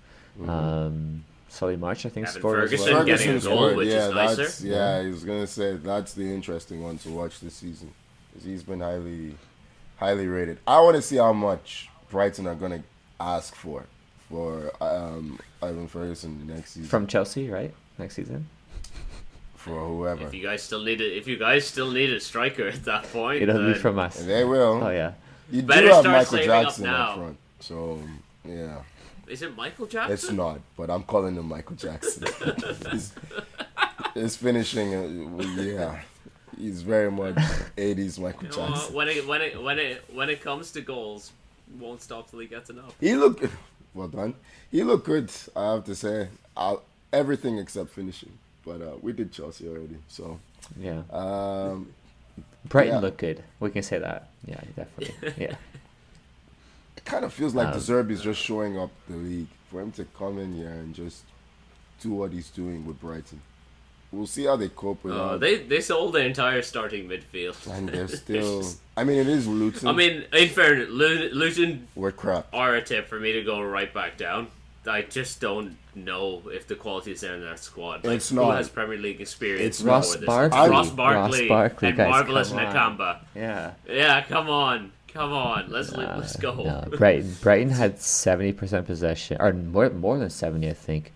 Solly March, I think, Evan scored Ferguson as well. getting a goal, which yeah, is nicer. that's, yeah, I was gonna say that's the interesting one to watch this season. 'Cause he's been highly rated. I want to see how much Brighton are gonna ask for Ivan Ferguson next season. From Chelsea, right? Next season. For whoever. If you guys still need a striker at that point, It'll be then from us. And they will. Oh, yeah. You do better have start Michael saving up Jackson now. up front, so yeah. Is it Michael Jackson? It's not, but I'm calling him Michael Jackson. his finishing, yeah, he's very much 80s Michael You know what? Jackson. When it comes to goals, won't stop till he gets enough. He looked well done. He looked good, I have to say. Everything except finishing, but we did Chelsea already, so Yeah. yeah. Brighton looked good. We can say that. Yeah, definitely. Yeah. it kind of feels like De Zerbi's just showing up the league for him to come in here and just do what he's doing with Brighton. We'll see how they cope with that. They sold the entire starting midfield. And they're still. I mean, it is Luton. I mean, in fairness, Luton We're crap. are a tip for me to go right back down. I just don't know if the quality is there in that squad. Like, It's who not. has Premier League experience? It's before Ross this? Barkley. Ross Barkley and guys, Marvelous come on. Nakamba. Yeah. Yeah, come on. Let's go. No, Brighton had 70% possession, or more than 70, I think.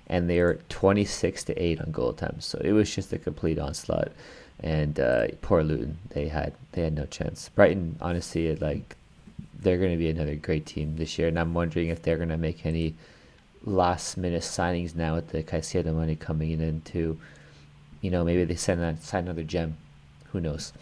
And they were 26-8 on goal attempts, so it was just a complete onslaught. And poor Luton, they had no chance. Brighton, honestly, they're going to be another great team this year, and I'm wondering if they're going to make any last-minute signings now with the Caicedo money coming in to, maybe they sign another gem. Who knows?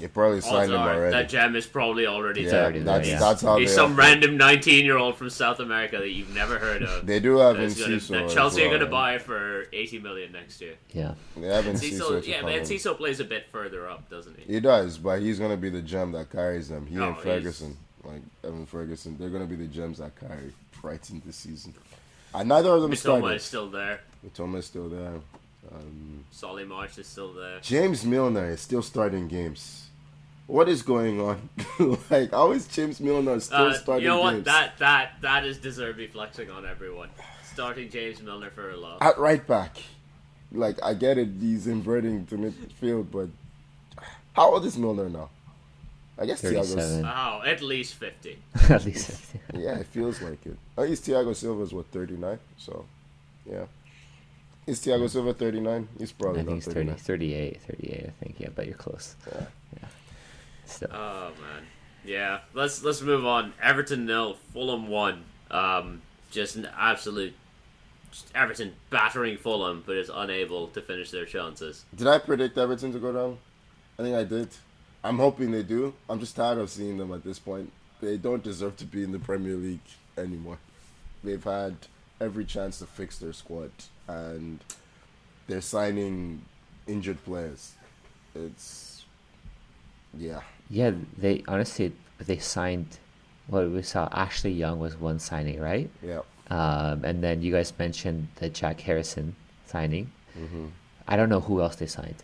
They probably signed him already. That gem is probably already Yeah, there. already there, yeah. that's how He's they some are. random 19-year-old from South America that you've never heard of. They do have That's Enciso that as Chelsea are well, going to right? buy for 80 million next year. Yeah. They have Enciso Enciso, to yeah, come but in. Enciso plays a bit further up, doesn't he? He does, but he's going to be the gem that carries them. He Oh, and Ferguson, like Evan Ferguson, they're going to be the gems that carry Brighton this season. And neither of them Mitoma started. is still there. Mitoma is still there. Solly March is still there. James Milner is still starting games. What is going on? How is James Milner still starting You know what? games? That is De Zerbi flexing on everyone. Starting James Milner for a loss. At right back. I get it, he's inverting to midfield, but how old is Milner now? I guess 37. Oh, at least 50. At least. Yeah, it feels like it. At least Thiago Silva's 39, so yeah. Is Thiago Silva 39? He's probably I think not it's 39. 38, I think. Yeah, but you're close. Yeah. Still. Oh man, yeah. Let's move on. Everton 0, Fulham 1. Just an absolute Everton battering Fulham, but is unable to finish their chances. Did I predict Everton to go down? I think I did. I'm hoping they do. I'm just tired of seeing them at this point. They don't deserve to be in the Premier League anymore. They've had every chance to fix their squad, and they're signing injured players. Yeah. Yeah, they signed. Well, we saw Ashley Young was one signing, right? Yeah. And then you guys mentioned the Jack Harrison signing. Mm-hmm. I don't know who else they signed.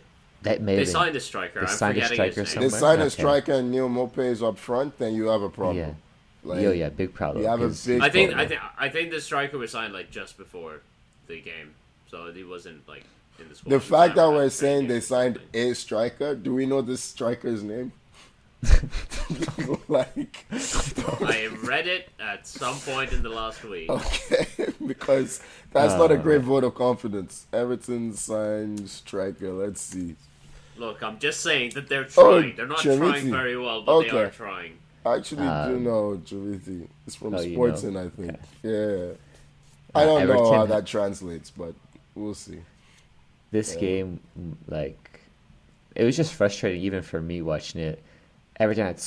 They signed a striker. I'm signed a forgetting striker his They name. somewhere. sign a Okay. striker and Neil Mopes up front, then you have a problem. Yeah. Big problem. You have a 'cause- big I think the striker was signed just before the game, so he wasn't in the squad. The fact that we're Very saying they good. signed a striker, do we know this striker's name? I read it at some point in the last week. Okay, because that's not a great vote of confidence. Everton signed striker. Let's see. Look, I'm just saying that they're trying. They're not Chermiti. trying very well, but they Okay. are trying. I actually do know Javiti. It's from Oh, you Sportson, know. I think. Okay. Yeah. I don't know Everton- how that translates, but we'll see. This game, it was just frustrating even for me watching it. Everton had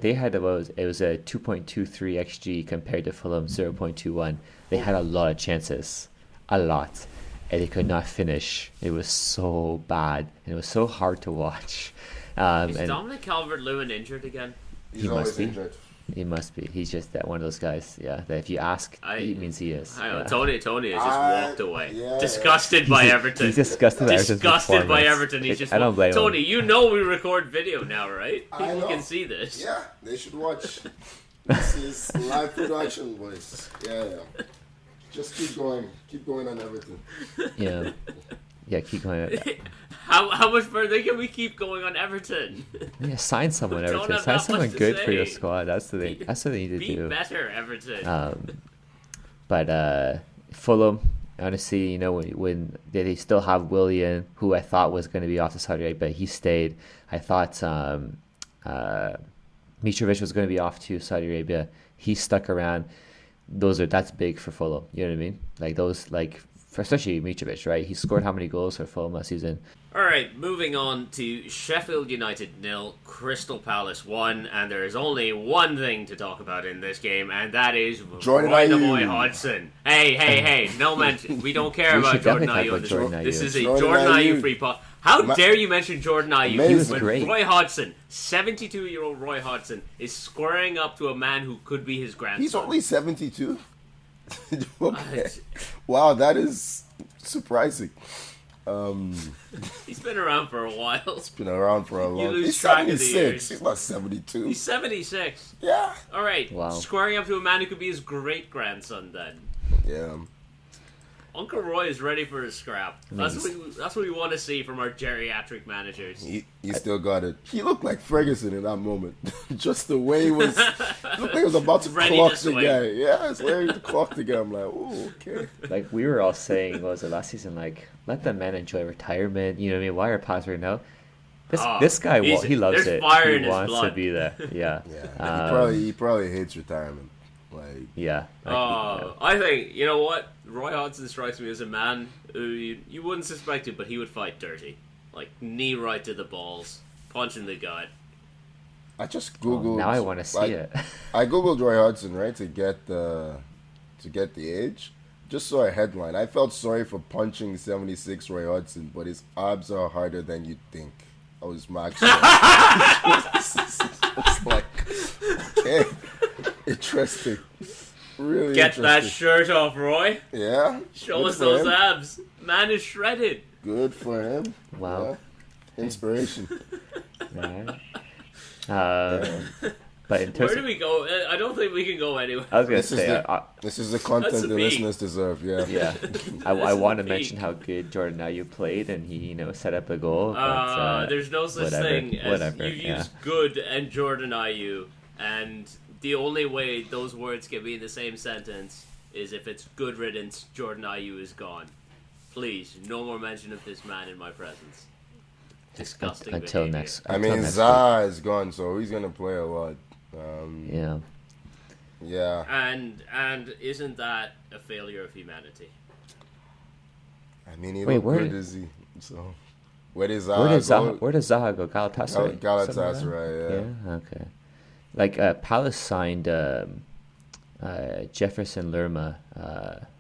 they had it was a 2.23 xG compared to Fulham 0.21. They had a lot of chances. a lot, and they could not finish. It was so bad, and it was so hard to watch. Is And Dominic Calvert-Lewin injured again? He's he always must be. injured. He must be. He's just that one of those guys. Yeah, that if you ask, it means he is. I know. Yeah. Tony has just walked away, yeah. disgusted by Everton. He's disgusted by Everton's Disgusted by performance. Everton. He's just. I don't blame him. Tony, you know we record video now, right? I People know. can see this. Yeah, they should watch. This is live production, boys. Yeah. Just keep going on everything. Yeah, keep going. How much further can we keep going on Everton? Yeah, sign someone, Don't Everton. have Sign that someone much to good for your say. squad. That's the thing. That's what they need to Be do. better, Everton. But Fulham, honestly, when they still have Willian, who I thought was going to be off to Saudi Arabia, but he stayed. I thought Mitrovic was going to be off to Saudi Arabia. He stuck around. That's big for Fulham. You know what I mean? Like those, especially Mitrovic, right? He scored how many goals for Fulham last season? All right, moving on to Sheffield United 0, Crystal Palace 1, and there is only one thing to talk about in this game, and that is Roy the Boy Hodgson. Hey, no mention. We don't care about Jordan Ayew. This is a Jordan Ayew free pot. How dare you mention Jordan Ayew? He was when great. Roy Hodgson, 72-year-old Roy Hodgson, is squaring up to a man who could be his grandson. He's only 72. Okay. Wow, that is surprising. He's been around for a while. He's been around for a long time. lose He's track of the 76. years. He's not 72. He's 76. Yeah. All right. Wow. Squaring up to a man who could be his great-grandson then. Yeah. Uncle Roy is ready for a scrap. That's what we want to see from our geriatric managers. He still got it. He looked like Ferguson in that moment. Just the way he was. Looked like he was about to Ready clock to the swing. guy. Yeah, it's ready to clock the guy. I'm like, oh, okay. Like we were all saying, what was it last season? Like, let the man enjoy retirement. You know what I mean? Why are Paz right now? This guy, he loves there's it. fire He in his wants to blood. be there. Yeah. Yeah. He probably hates retirement. Like, Yeah. I think, you know what? Roy Hodgson strikes me as a man who you wouldn't suspect it, but he would fight dirty. Like, knee right to the balls, punch in the gut. I just googled. Now I want to see it. I googled Roy Hodgson, right, to get the age. Just saw a headline. I felt sorry for punching 76 Roy Hodgson, but his abs are harder than you'd think. I was maxed It's like, okay, interesting. Really Get that interesting. shirt off, Roy. Yeah. Show good us for those him. abs. Man is shredded. Good for him. Wow. Yeah. Inspiration. Right. But in terms Where do we go? I don't think we can go anywhere. I was going to This is say, the- This is the content That's the the peak. listeners deserve. Yeah. yeah, I want to peak. mention how good Jordan Ayew played, and he set up a goal. But, There's no such whatever, thing as whatever, you've yeah. used good and Jordan Ayew, and the only way those words can be in the same sentence is if it's good riddance, Jordan Ayew is gone. Please, no more mention of this man in my presence. Disgusting until behavior. next. I until mean, next Zaha is gone, so he's gonna play a lot. week. Yeah. Yeah. And isn't that a failure of humanity? I mean, he Wait, looked where- good, is he? So, where does Zaha Where does Zaha go? Galatasaray. Galatasaray, Something like that? yeah. Yeah. Okay. Like Palace signed Jefferson Lerma,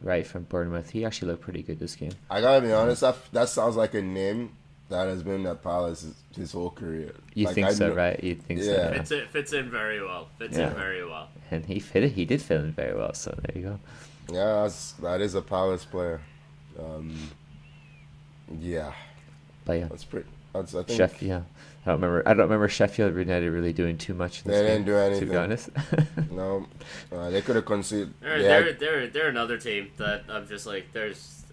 right, from Bournemouth. He actually looked pretty good this game. I gotta be honest, that sounds like a name that has been at Palace his whole career. You Like, think I so, know- right? You think Yeah. so? Fits in very well. Fits Yeah. in very well. And he fit it. He did fit in very well. So there you go. Yeah, that is a Palace player. Yeah, But yeah, I think Yeah. I don't remember Sheffield United really doing too much. In this They didn't game, do to anything. be honest. no, they could have conceded. They're another team that I'm just like there's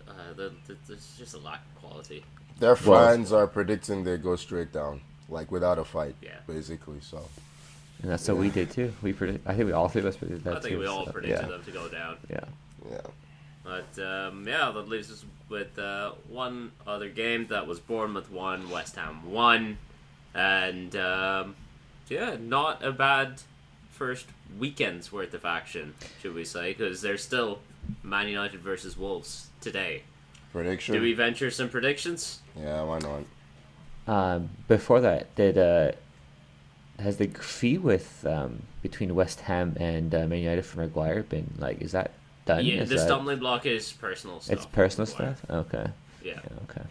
just a lack of quality. Their fans are predicting they go straight down, like without a fight, Yeah. basically. So And that's what we did too. I think we all three of us predicted that I think too. we all so, predicted yeah. them to go down. Yeah. yeah, But that leaves us with one other game that was Bournemouth 1, West Ham 1, and not a bad first weekend's worth of action, should we say? Because there's still Man United versus Wolves today. prediction. Do we venture some predictions? Yeah, why not? Before that, has the fee with between West Ham and Man United for Maguire been like? Is that done? Yeah, Is the that- stumbling block is personal stuff. It's personal Maguire. stuff. Okay. Yeah. Okay.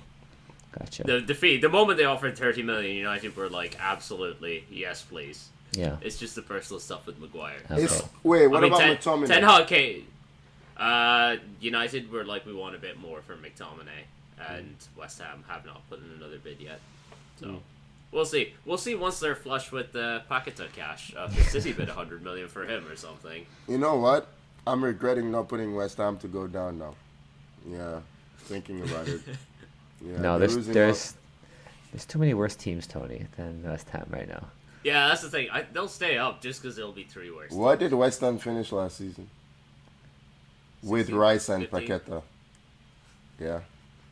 Gotcha. The moment they offered 30 million, United were like, absolutely, yes, please. Yeah. It's just the personal stuff with Maguire. Okay. What about McTominay? Ten Hag United were like, we want a bit more from McTominay, and West Ham have not put in another bid yet. So we'll see. We'll see once they're flush with the Paqueta cash. After City bid 100 million for him or something. You know what? I'm regretting not putting West Ham to go down now. Yeah, thinking about it. Yeah, No, they're there's losing there's there's too many worse teams, Tony, than West Ham right now. Yeah, that's the thing. They'll stay up just because they'll be 3 worse. What did West Ham finish last season? With 16, Rice and 15. Paqueta. Yeah,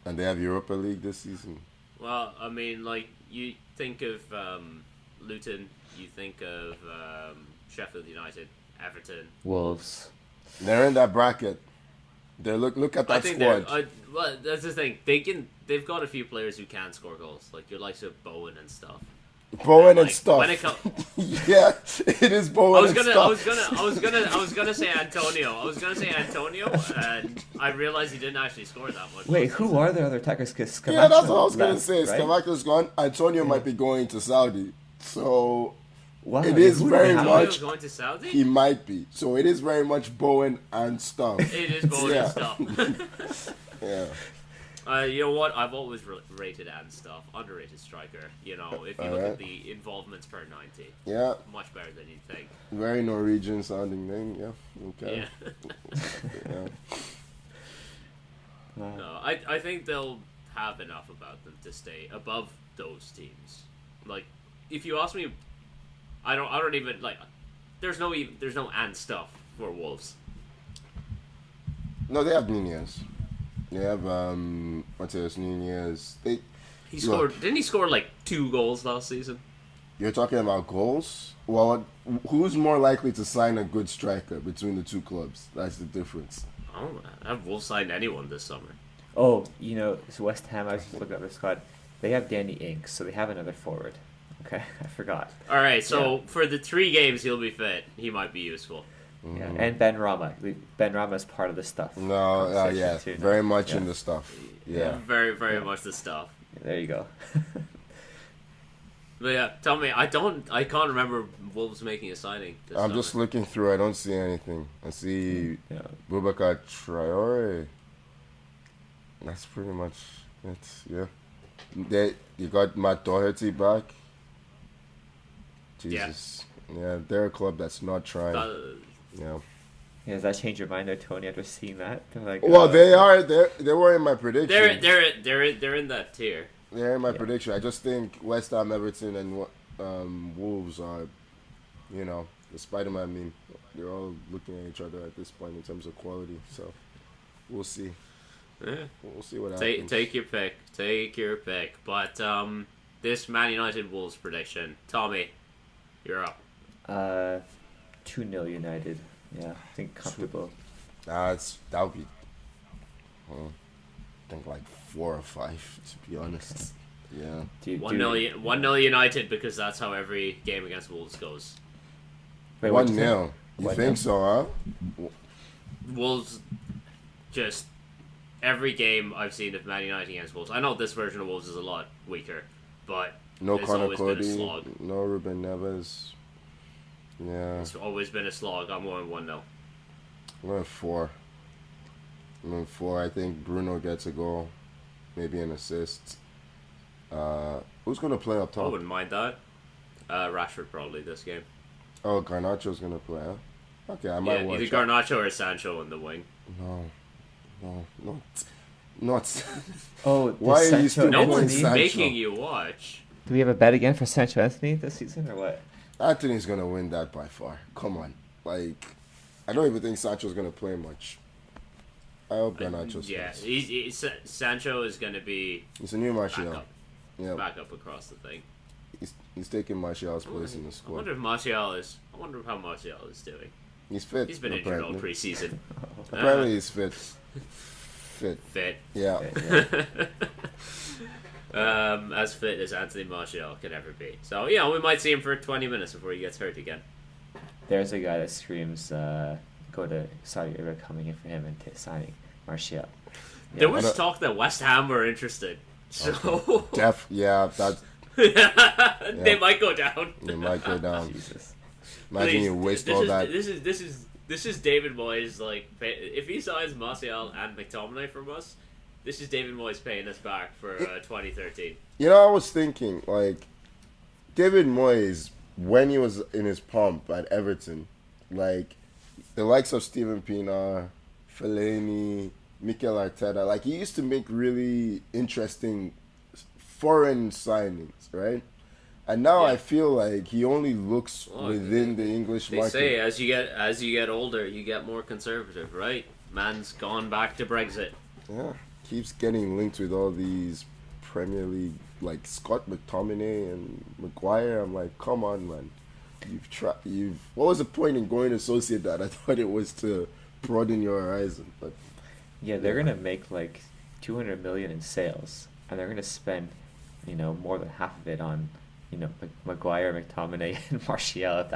and they have Europa League this season. Well, I mean, like, you think of Luton, you think of Sheffield United, Everton. Wolves. They're in that bracket. They look at I that think squad. well, that's the thing. They've got a few players who can score goals, like your likes of Bowen and stuff. Bowen and Like, stuff. when it Yeah, it is Bowen and stuff. I was gonna say Antonio. I was gonna say Antonio, and I realized he didn't actually score that much. Wait, who are their other attackers? Cause Yeah, that's what I Camacho was gonna left, say. right? Scamacca's gone. Antonio might be going to Saudi, so Wow, it is who very the hell- Antonio's much. going to Saudi. He might be. So it is very much Bowen and stuff. It is Bowen Yeah. and stuff. Yeah. You know what? I've always rated and stuff. Underrated striker. You know, if you look Alright. at the involvements per 90, Yeah. much better than you'd think. Very Norwegian sounding name. Yeah. Okay. Yeah. Yeah. No, I think they'll have enough about them to stay above those teams. Like, if you ask me, I don't even like. There's no and stuff for Wolves. No, they have Nunez. They have Mateus Nunez. He scored. Didn't he score like 2 goals last season? You're talking about goals? Well, who's more likely to sign a good striker between the two clubs? That's the difference. Oh, have Wolves signed anyone this summer? Oh, so West Ham. I was just looking at their squad. They have Danny Ings, so they have another forward. Okay, I forgot. All right, so for the 3 games he'll be fit. He might be useful. Yeah, and Ben Rama. Ben Rama is part of the stuff. No, conversation yeah, too, no? very much Yeah. in the stuff. Yeah. Very, very much the stuff. There you go. But yeah, tell me, I can't remember Wolves making a signing. This I'm summer. just looking through. I don't see anything. I see Yeah. Boubacar Traore. That's pretty much it. Yeah. You got Matt Doherty back. Jesus. Yeah, they're a club that's not trying. Yeah. Yeah, does that change your mind there, Tony? After seeing that, they're like, Well, they are. They were in my prediction. They're in that tier. They're in my prediction. I just think West Ham, Everton, and Wolves are, the Spider-Man meme. They're all looking at each other at this point in terms of quality. So we'll see. Yeah. We'll see what happens. Take your pick. Take your pick. But this Man United Wolves prediction, Tommy, you're up. 2-0 United. Yeah, I think comfortable. That would be. I think like 4 or 5, to be honest. Yeah. 1-0 United, because that's how every game against Wolves goes. Wait, what'd you 1-0. say? You 1-0? think so, huh? Wolves, just every game I've seen of Man United against Wolves. I know this version of Wolves is a lot weaker, but No it's Connor always been a Cody. slog. No Ruben Neves. Yeah. It's always been a slog. I'm going 1-0. I'm going 4. I think Bruno gets a goal, maybe an assist. Who's going to play up I top? wouldn't mind that. Rashford probably this game. Oh, Garnacho's going to play, huh? Okay, I might Yeah, watch. either Garnacho or Sancho in the wing. Not. Oh, Why are you Sancho still No playing one's Sancho? making you watch. Do we have a bet again for Sancho Anthony this season or what? Anthony's going to win that by far. Come on. Like, I don't even think Sancho's going to play much. I hope Garnacho Yeah, starts. Sancho is going to be It's a new Martial. back up, Yeah, back up across the thing. he's taking Martial's place in the I squad. wonder how Martial is doing. He's fit. He's been injured all apparently. preseason. Apparently he's fit. Fit. Yeah. As fit as Anthony Martial can ever be. So, yeah, we might see him for 20 minutes before he gets hurt again. There's a guy that screams go to Saudi Arabia coming in for him and signing Martial. Yeah. There was talk that West Ham were interested. So that's they might go down. They might go down. Jesus. Imagine Please, you waste all that. This is David Moyes. Like, if he signs Martial and McTominay from us, this is David Moyes paying us back for 2013. You know, I was thinking, like, David Moyes, when he was in his pomp at Everton, like, the likes of Steven Pienaar, Fellaini, Mikel Arteta, like, he used to make really interesting foreign signings, right? And now I feel like he only looks within the English market. They say as you get older, you get more conservative, right? Man's gone back to Brexit. Yeah, keeps getting linked with all these Premier League, like Scott McTominay and Maguire. I'm like, come on, man. What was the point in going to Sociedad? I thought it was to broaden your horizon, but yeah, they're gonna make like 200 million in sales, and they're gonna spend, more than half of it on, Maguire, McTominay, and Martial. If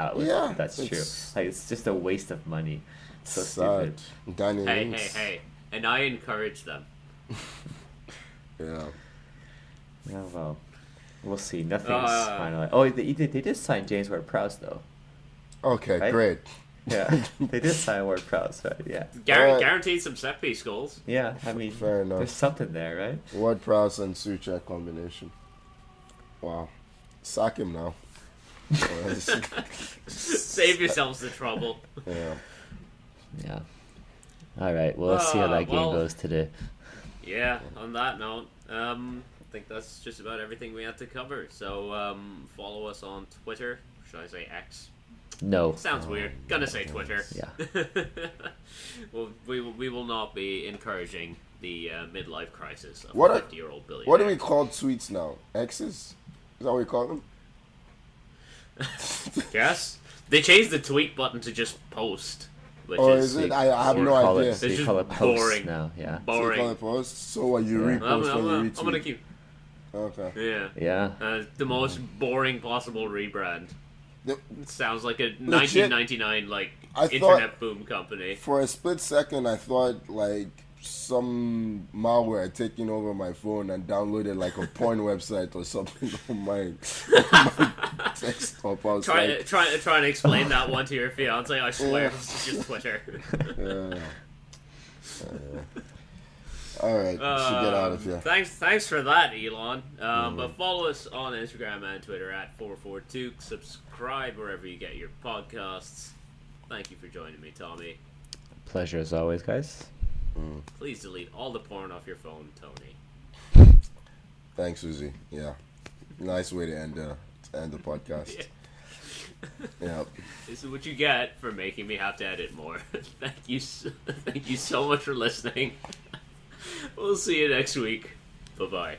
that's true, like it's just a waste of money. So sad. Stupid. Danny Hey, and I encourage them. Yeah. Yeah, well, we'll see. Nothing's finally. Oh, they did sign James Ward-Prowse though. Okay, right? great. Yeah, they did sign Ward-Prowse, right? Yeah. Guaranteed some set piece goals. Yeah, I mean, fair enough. There's something there, right? Ward-Prowse and Suchek combination. Wow. Sack him now. Save yourselves the trouble. Yeah. Yeah. All right. Well, let's see how that game goes today. Yeah. On that note, I think that's just about everything we had to cover. So follow us on Twitter. Should I say X? No. Sounds weird. Gonna say Twitter. Yeah. Well, we will not be encouraging the midlife crisis of What a 50-year-old billionaire. What do we call tweets now? X's? Is that what we call them? Yes. They changed the tweet button to just post. Which Or is is it? I have no idea. So It's you just call it posts boring. now, yeah. So you boring. call it post? So what, you Yeah. repost when you retweet? I'm gonna keep. Okay. Yeah. Yeah. The most boring possible rebrand. The- It sounds like a Legit, 1999 I thought- internet boom company. For a split second, I thought like some malware had taken over my phone and downloaded like a porn website or something on my desktop. I was like, Try and explain that one to your fiance. I swear, it's just Twitter. all right, we should get out of here. Thanks for that, Elon. But follow us on Instagram and Twitter at 442. Subscribe wherever you get your podcasts. Thank you for joining me, Tommy. Pleasure as always, guys. Please delete all the porn off your phone, Tony. Thanks, Susie. Yeah, nice way to end the podcast. Yeah. Yeah. This is what you get for making me have to edit more. Thank you so much for listening. We'll see you next week. Bye-bye.